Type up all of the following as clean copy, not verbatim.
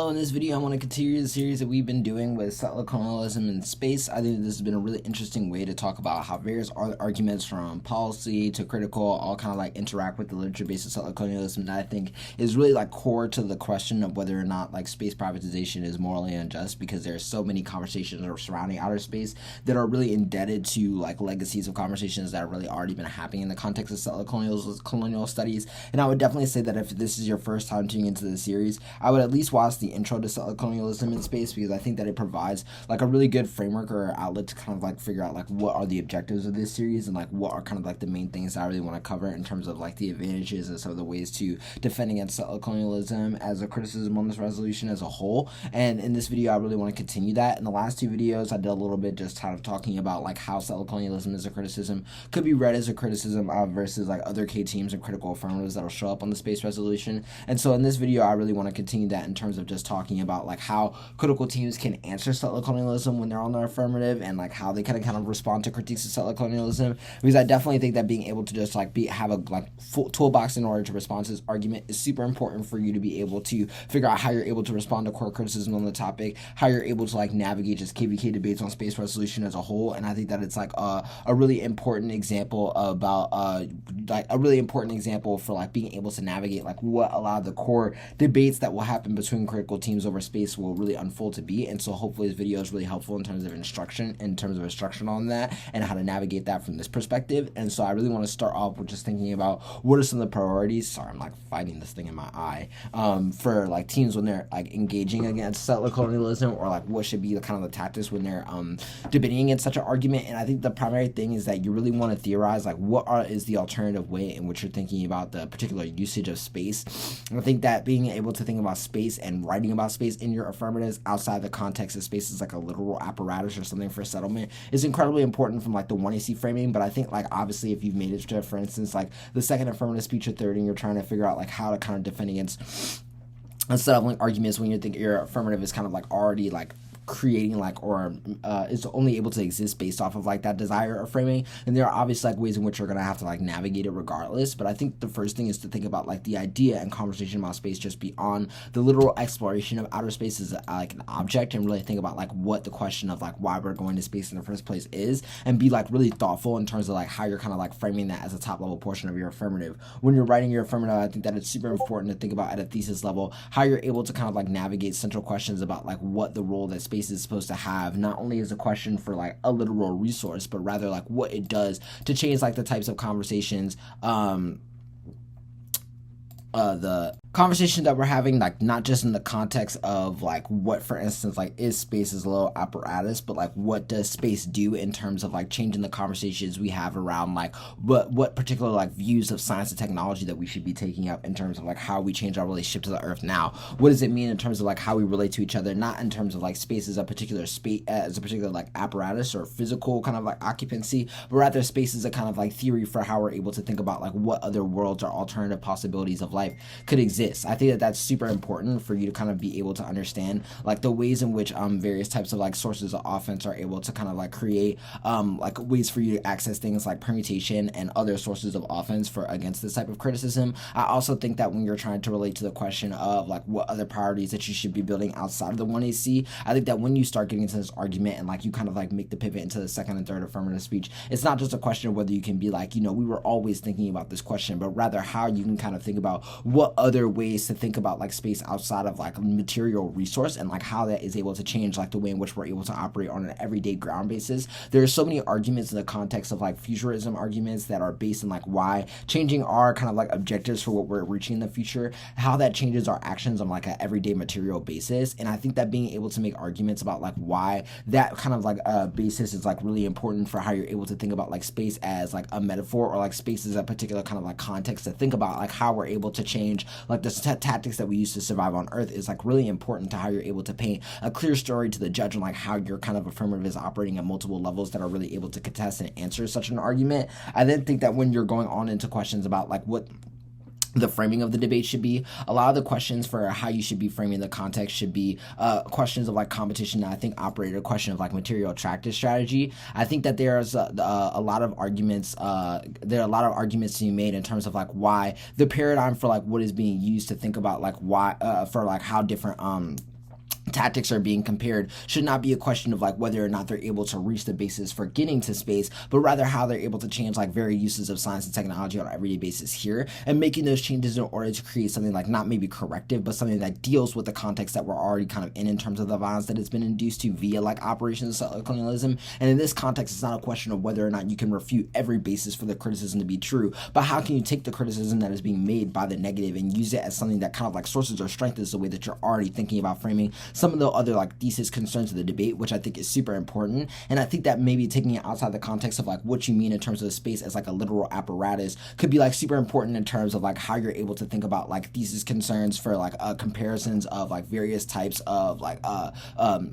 So in this video, I want to continue the series that we've been doing with settler colonialism in space. I think this has been a really interesting way to talk about how various arguments from policy to critical all kind of like interact with the literature based on settler colonialism that I think is really like core to the question of whether or not like space privatization is morally unjust, because there are so many conversations surrounding outer space that are really indebted to like legacies of conversations that have really already been happening in the context of settler colonial studies. And I would definitely say that if this is your first time tuning into the series, I would at least watch the intro to settler colonialism in space, because I think that it provides like a really good framework or outlet to kind of like figure out like what are the objectives of this series and like what are kind of like the main things that I really want to cover in terms of like the advantages and some of the ways to defend against settler colonialism as a criticism on this resolution as a whole. And in this video, I really want to continue that. In the last two videos, I did a little bit just kind of talking about like how settler colonialism as a criticism could be read as a criticism versus like other K teams and critical affirmatives that will show up on the space resolution. And so in this video, I really want to continue that in terms of just talking about like how critical teams can answer settler colonialism when they're on the affirmative, and like how they kind of respond to critiques of settler colonialism, because I definitely think that being able to just like have a like full toolbox in order to respond to this argument is super important for you to be able to figure out how you're able to respond to core criticism on the topic, how you're able to like navigate just KVK debates on space resolution as a whole. And I think that it's like a really important example about like a really important example for like being able to navigate like what a lot of the core debates that will happen between critical teams over space will really unfold to be. And so hopefully this video is really helpful in terms of instruction on that and how to navigate that from this perspective. And so I really want to start off with just thinking about what are some of the priorities. Sorry, I'm like fighting this thing in my eye for like teams when they're like engaging against settler colonialism, or like what should be the kind of the tactics when they're debating against such an argument. And I think the primary thing is that you really want to theorize like what is the alternative way in which you're thinking about the particular usage of space. And I think that being able to think about space and writing about space in your affirmatives outside the context of space is like a literal apparatus or something for settlement is incredibly important from like the 1AC framing. But I think like obviously if you've made it to, for instance, like the second affirmative speech or third, and you're trying to figure out like how to kind of defend against settling arguments when you think your affirmative is kind of like already like creating like or is only able to exist based off of like that desire or framing, and there are obviously like ways in which you're gonna have to like navigate it regardless. But I think the first thing is to think about like the idea and conversation about space just beyond the literal exploration of outer space as like an object, and really think about like what the question of like why we're going to space in the first place is, and be like really thoughtful in terms of like how you're kind of like framing that as a top level portion of your affirmative. When you're writing your affirmative, I think that it's super important to think about at a thesis level how you're able to kind of like navigate central questions about like what the role that space is supposed to have, not only as a question for like a literal resource, but rather like what it does to change like the types of conversations the conversation that we're having, like not just in the context of like what, for instance, like is space as a little apparatus, but like what does space do in terms of like changing the conversations we have around like what particular like views of science and technology that we should be taking up in terms of like how we change our relationship to the earth now. What does it mean in terms of like how we relate to each other, not in terms of like space as a particular space as a particular like apparatus or physical kind of like occupancy, but rather space is a kind of like theory for how we're able to think about like what other worlds or alternative possibilities of life could exist. I think that that's super important for you to kind of be able to understand like the ways in which various types of like sources of offense are able to kind of like create like ways for you to access things like permutation and other sources of offense for against this type of criticism. I also think that when you're trying to relate to the question of like what other priorities that you should be building outside of the 1AC, I think that when you start getting into this argument and like you kind of like make the pivot into the second and third affirmative speech, it's not just a question of whether you can be like, you know, we were always thinking about this question, but rather how you can kind of think about what other ways to think about like space outside of like material resource, and like how that is able to change like the way in which we're able to operate on an everyday ground basis. There are so many arguments in the context of like futurism arguments that are based on like why changing our kind of like objectives for what we're reaching in the future, how that changes our actions on like an everyday material basis. And I think that being able to make arguments about like why that kind of like basis is like really important for how you're able to think about like space as like a metaphor, or like space as a particular kind of like context to think about like how we're able to change like the tactics that we use to survive on Earth, is like really important to how you're able to paint a clear story to the judge on like how your kind of affirmative is operating at multiple levels that are really able to contest and answer such an argument. I then think that when you're going on into questions about like what the framing of the debate should be, a lot of the questions for how you should be framing the context should be questions of like competition that I think operate a question of like material attractive strategy. I think that there's a lot of arguments there are a lot of arguments to be made in terms of like why the paradigm for like what is being used to think about like why for like how different tactics are being compared should not be a question of like whether or not they're able to reach the basis for getting to space, but rather how they're able to change like very uses of science and technology on an everyday basis here, and making those changes in order to create something like not maybe corrective, but something that deals with the context that we're already kind of in terms of the violence that has been induced to via like operations of settler colonialism. And in this context, it's not a question of whether or not you can refute every basis for the criticism to be true, but how can you take the criticism that is being made by the negative and use it as something that kind of like sources or strengthens the way that you're already thinking about framing some of the other like thesis concerns of the debate, which I think is super important. And I think that maybe taking it outside the context of like what you mean in terms of the space as like a literal apparatus could be like super important in terms of like how you're able to think about like thesis concerns for like comparisons of like various types of like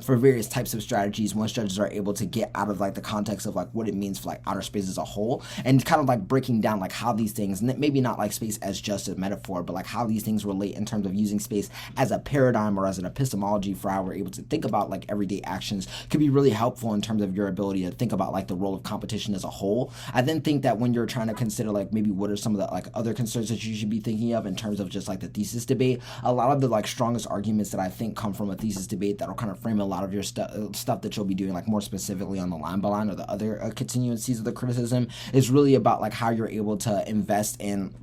for various types of strategies once judges are able to get out of like the context of like what it means for like outer space as a whole, and kind of like breaking down like how these things, maybe not like space as just a metaphor, but like how these things relate in terms of using space as a paradigm or as an epistemology for how we're able to think about like everyday actions could be really helpful in terms of your ability to think about like the role of competition as a whole. I then think that when you're trying to consider like maybe what are some of the like other concerns that you should be thinking of in terms of just like the thesis debate, a lot of the like strongest arguments that I think come from a thesis debate that'll kind of frame a lot of your stuff that you'll be doing like more specifically on the line by line or the other continuancies of the criticism is really about like how you're able to invest in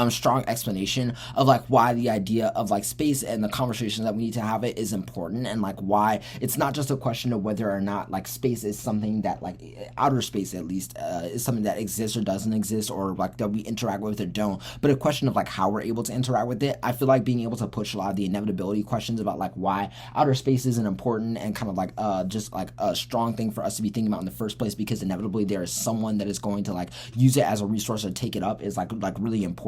strong explanation of like why the idea of like space and the conversation that we need to have it is important, and like why it's not just a question of whether or not like space is something that like outer space at least is something that exists or doesn't exist, or like that we interact with or don't, but a question of like how we're able to interact with it. I feel like being able to push a lot of the inevitability questions about like why outer space isn't important and kind of like just like a strong thing for us to be thinking about in the first place, because inevitably there is someone that is going to like use it as a resource or take it up, is like really important.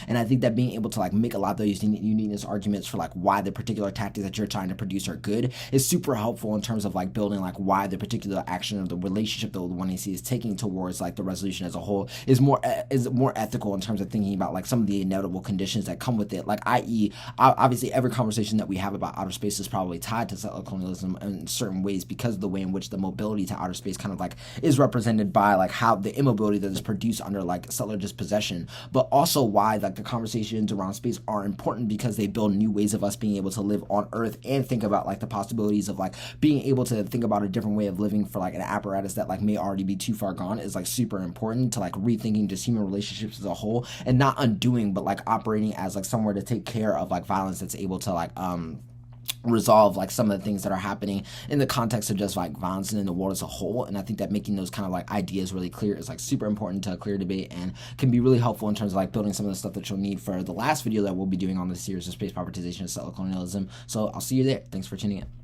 And I think that being able to like make a lot of those uniqueness arguments for like why the particular tactics that you're trying to produce are good is super helpful in terms of like building like why the particular action of the relationship that one AC is taking towards like the resolution as a whole is more ethical in terms of thinking about like some of the inevitable conditions that come with it, like i.e. obviously every conversation that we have about outer space is probably tied to settler colonialism in certain ways because of the way in which the mobility to outer space kind of like is represented by like how the immobility that is produced under like settler dispossession, but also why like the conversations around space are important because they build new ways of us being able to live on Earth and think about like the possibilities of like being able to think about a different way of living for like an apparatus that like may already be too far gone is like super important to like rethinking just human relationships as a whole, and not undoing but like operating as like somewhere to take care of like violence that's able to like resolve like some of the things that are happening in the context of just like violence and in the world as a whole. And I think that making those kind of like ideas really clear is like super important to a clear debate and can be really helpful in terms of like building some of the stuff that you'll need for the last video that we'll be doing on the series of space privatization and settler colonialism. So I'll see you there. Thanks for tuning in.